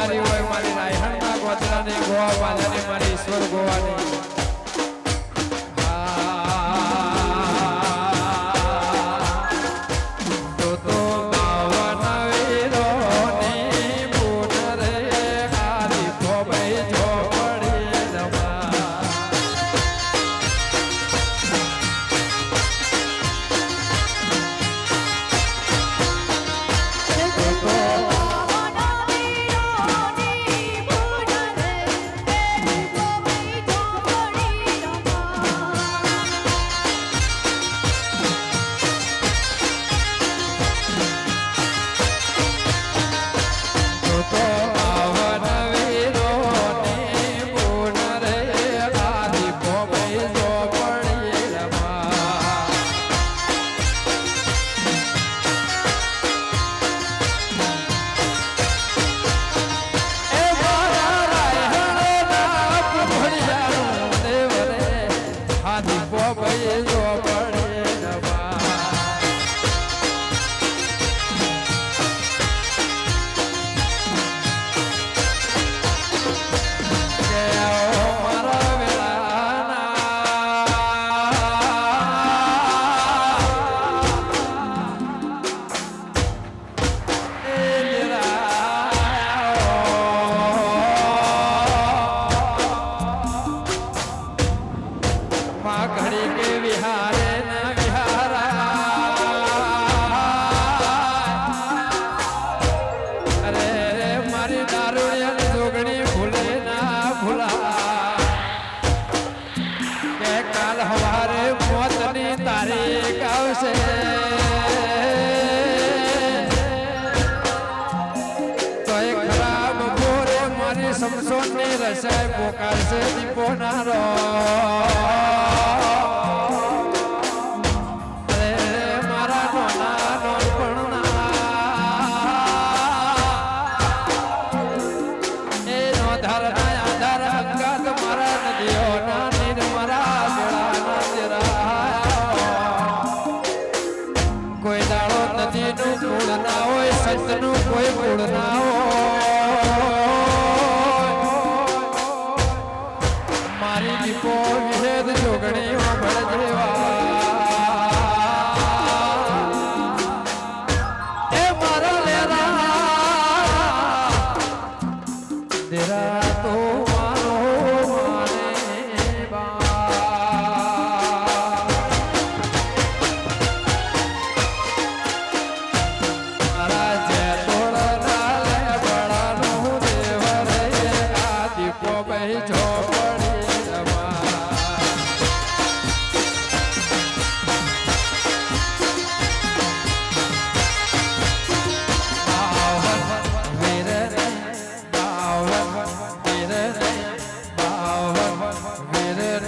વધારી હોય મારી રાયહણના ગોતરાની ગોવા બાંધાની મારી ઈશ્વર ગોવાની રસાય પોકારશે દીપો નારો અરે મારા નોના નોનપણના એ નો ધારના આધાર અંગાત મારા નદીઓના નીર મારા બેળાના જરા કોઈ દાડો નદીનું મૂળ ના હોય સંતનું કોઈ મૂળ ના હોય દીપો વિહેદ જોગણી ઉભળ જેવા એ મારા લેરા તેરા તો મારો માને મારા જે તોડના લે બળાનું દેવ રે આ દીપો બહી જો We're